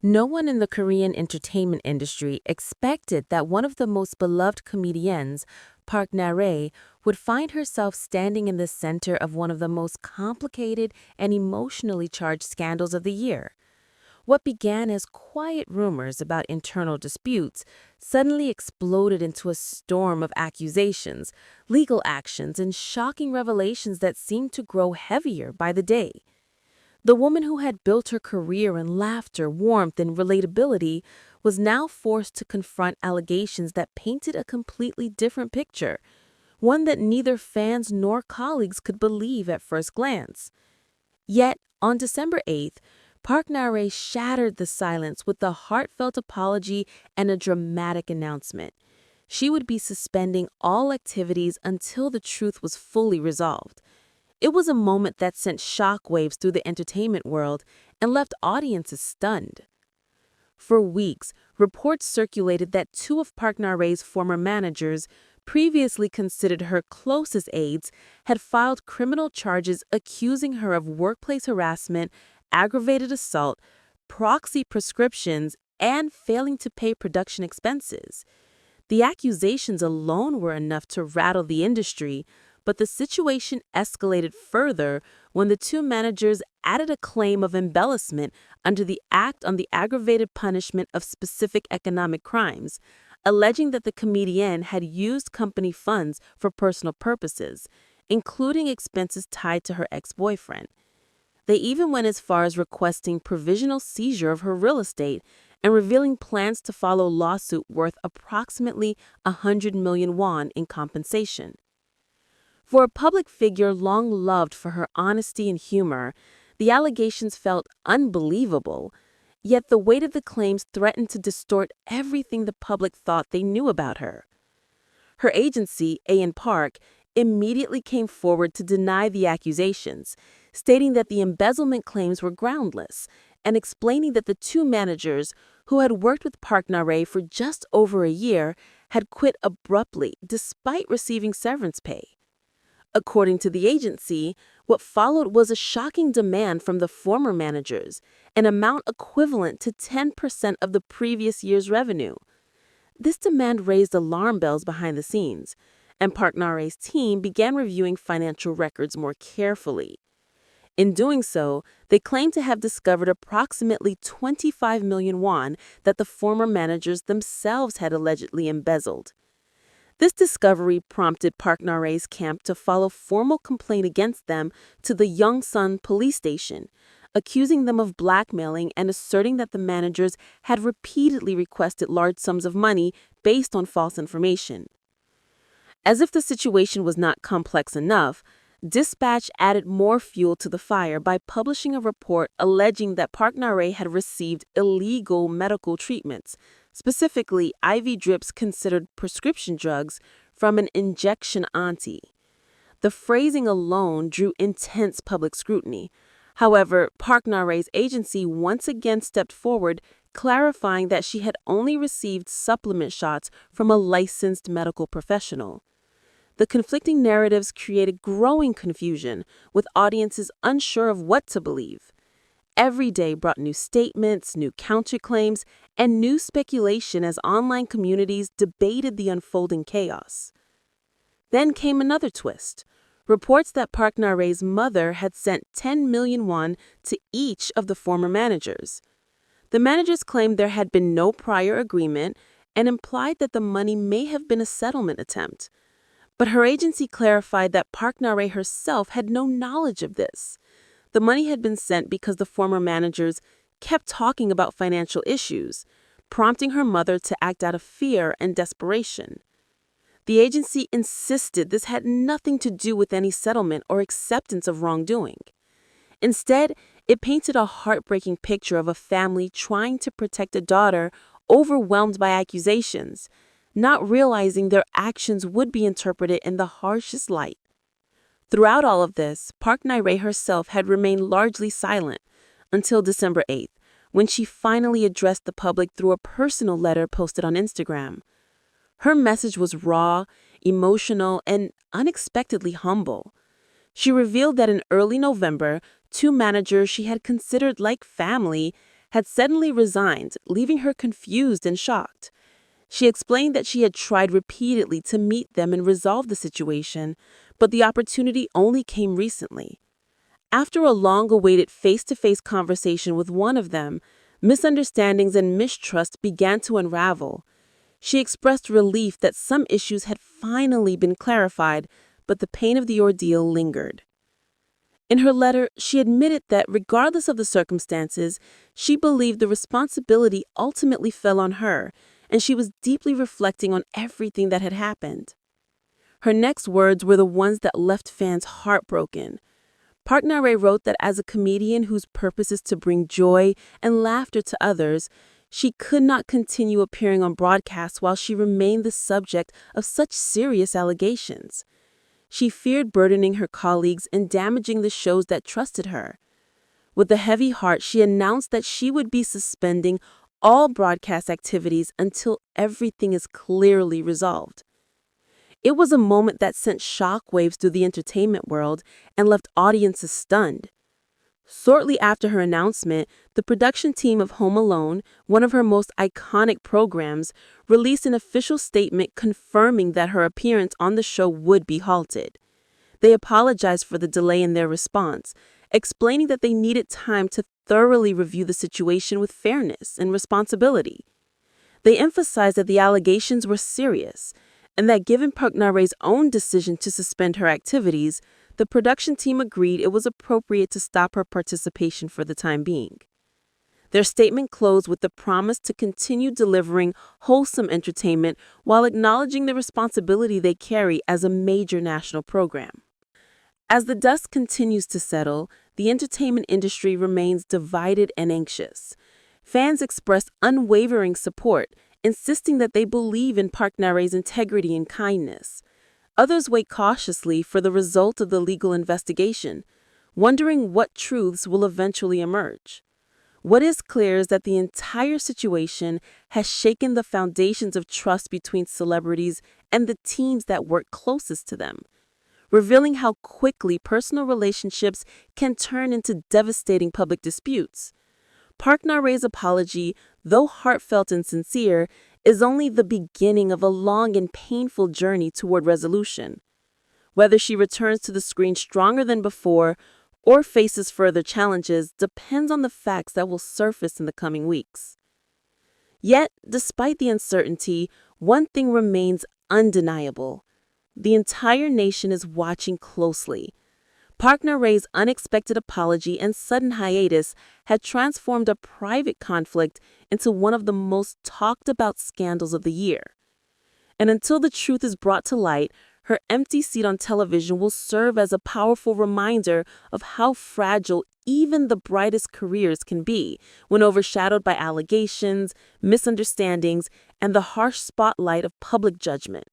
No one in the Korean entertainment industry expected that one of the most beloved comedians, Park Na-rae, would find herself standing in the center of one of the most complicated and emotionally charged scandals of the year. What began as quiet rumors about internal disputes suddenly exploded into a storm of accusations, legal actions, and shocking revelations that seemed to grow heavier by the day. The woman who had built her career in laughter, warmth, and relatability was now forced to confront allegations that painted a completely different picture, one that neither fans nor colleagues could believe at first glance. Yet, on December 8th, Park Na-rae shattered the silence with a heartfelt apology and a dramatic announcement. She would be suspending all activities until the truth was fully resolved. It was a moment that sent shockwaves through the entertainment world and left audiences stunned. For weeks, reports circulated that two of Park Na-rae's former managers, previously considered her closest aides, had filed criminal charges accusing her of workplace harassment, aggravated assault, proxy prescriptions, and failing to pay production expenses. The accusations alone were enough to rattle the industry, but the situation escalated further when the two managers added a claim of embellishment under the Act on the Aggravated Punishment of Specific Economic Crimes, alleging that the comedienne had used company funds for personal purposes, including expenses tied to her ex-boyfriend. They even went as far as requesting provisional seizure of her real estate and revealing plans to file a lawsuit worth approximately 100 million won in compensation. For a public figure long loved for her honesty and humor, the allegations felt unbelievable, yet the weight of the claims threatened to distort everything the public thought they knew about her. Her agency, A&N Park, immediately came forward to deny the accusations, stating that the embezzlement claims were groundless and explaining that the two managers, who had worked with Park Na-rae for just over a year, had quit abruptly despite receiving severance pay. According to the agency, what followed was a shocking demand from the former managers, an amount equivalent to 10% of the previous year's revenue. This demand raised alarm bells behind the scenes, and Park Na-rae's team began reviewing financial records more carefully. In doing so, they claimed to have discovered approximately 25 million won that the former managers themselves had allegedly embezzled. This discovery prompted Park Na-rae's camp to file a formal complaint against them to the Yongsan police station, accusing them of blackmailing and asserting that the managers had repeatedly requested large sums of money based on false information. As if the situation was not complex enough, Dispatch added more fuel to the fire by publishing a report alleging that Park Na-rae had received illegal medical treatments, specifically IV drips considered prescription drugs, from an injection auntie. The phrasing alone drew intense public scrutiny. However, Park Na-rae's agency once again stepped forward, clarifying that she had only received supplement shots from a licensed medical professional. The conflicting narratives created growing confusion, with audiences unsure of what to believe. Every day brought new statements, new counterclaims, and new speculation as online communities debated the unfolding chaos. Then came another twist. Reports that Park Na-rae's mother had sent 10 million won to each of the former managers. The managers claimed there had been no prior agreement and implied that the money may have been a settlement attempt. But her agency clarified that Park Na-rae herself had no knowledge of this. The money had been sent because the former managers kept talking about financial issues, prompting her mother to act out of fear and desperation. The agency insisted this had nothing to do with any settlement or acceptance of wrongdoing. Instead, it painted a heartbreaking picture of a family trying to protect a daughter overwhelmed by accusations, not realizing their actions would be interpreted in the harshest light. Throughout all of this, Park Na-rae herself had remained largely silent until December 8th, when she finally addressed the public through a personal letter posted on Instagram. Her message was raw, emotional, and unexpectedly humble. She revealed that in early November, two managers she had considered like family had suddenly resigned, leaving her confused and shocked. She explained that she had tried repeatedly to meet them and resolve the situation, but the opportunity only came recently. After a long-awaited face-to-face conversation with one of them, misunderstandings and mistrust began to unravel. She expressed relief that some issues had finally been clarified, but the pain of the ordeal lingered. In her letter, she admitted that regardless of the circumstances, she believed the responsibility ultimately fell on her, and she was deeply reflecting on everything that had happened. Her next words were the ones that left fans heartbroken. Park Nare wrote that as a comedian whose purpose is to bring joy and laughter to others, she could not continue appearing on broadcasts while she remained the subject of such serious allegations. She feared burdening her colleagues and damaging the shows that trusted her. With a heavy heart, she announced that she would be suspending all broadcast activities until everything is clearly resolved. It was a moment that sent shockwaves through the entertainment world and left audiences stunned. Shortly after her announcement, the production team of Home Alone, one of her most iconic programs, released an official statement confirming that her appearance on the show would be halted. They apologized for the delay in their response, explaining that they needed time to thoroughly review the situation with fairness and responsibility. They emphasized that the allegations were serious, and that given Park Nare's own decision to suspend her activities, the production team agreed it was appropriate to stop her participation for the time being. Their statement closed with the promise to continue delivering wholesome entertainment while acknowledging the responsibility they carry as a major national program. As the dust continues to settle, the entertainment industry remains divided and anxious. Fans express unwavering support, insisting that they believe in Park Nare's integrity and kindness. Others wait cautiously for the result of the legal investigation, wondering what truths will eventually emerge. What is clear is that the entire situation has shaken the foundations of trust between celebrities and the teams that work closest to them, revealing how quickly personal relationships can turn into devastating public disputes. Park Nare's apology, though heartfelt and sincere, is only the beginning of a long and painful journey toward resolution. Whether she returns to the screen stronger than before or faces further challenges depends on the facts that will surface in the coming weeks. Yet, despite the uncertainty, one thing remains undeniable. The entire nation is watching closely. Park Nare's unexpected apology and sudden hiatus had transformed a private conflict into one of the most talked about scandals of the year. And until the truth is brought to light, her empty seat on television will serve as a powerful reminder of how fragile even the brightest careers can be when overshadowed by allegations, misunderstandings, and the harsh spotlight of public judgment.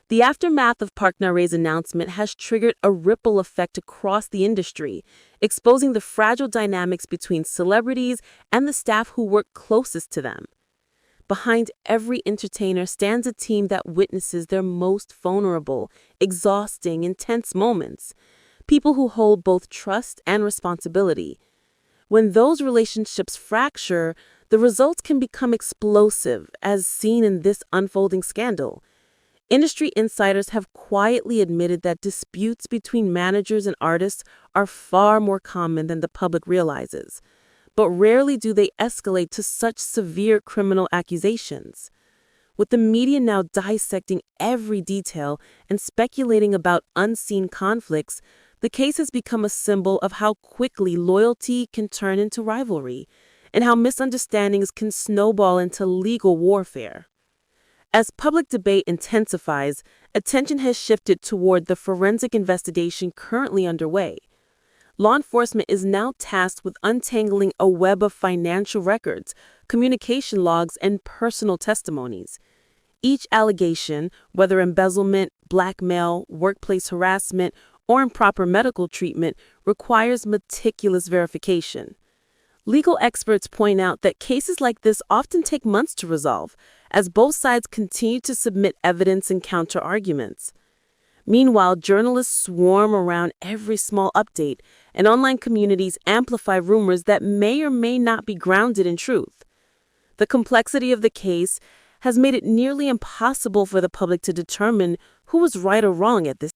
The aftermath of Park Nare's announcement has triggered a ripple effect across the industry, exposing the fragile dynamics between celebrities and the staff who work closest to them. Behind every entertainer stands a team that witnesses their most vulnerable, exhausting, intense moments, people who hold both trust and responsibility. When those relationships fracture, the results can become explosive, as seen in this unfolding scandal. Industry insiders have quietly admitted that disputes between managers and artists are far more common than the public realizes, but rarely do they escalate to such severe criminal accusations. With the media now dissecting every detail and speculating about unseen conflicts, the case has become a symbol of how quickly loyalty can turn into rivalry, and how misunderstandings can snowball into legal warfare. As public debate intensifies, attention has shifted toward the forensic investigation currently underway. Law enforcement is now tasked with untangling a web of financial records, communication logs, and personal testimonies. Each allegation, whether embezzlement, blackmail, workplace harassment, or improper medical treatment, requires meticulous verification. Legal experts point out that cases like this often take months to resolve, as both sides continue to submit evidence and counter-arguments. Meanwhile, journalists swarm around every small update, and online communities amplify rumors that may or may not be grounded in truth. The complexity of the case has made it nearly impossible for the public to determine who was right or wrong at this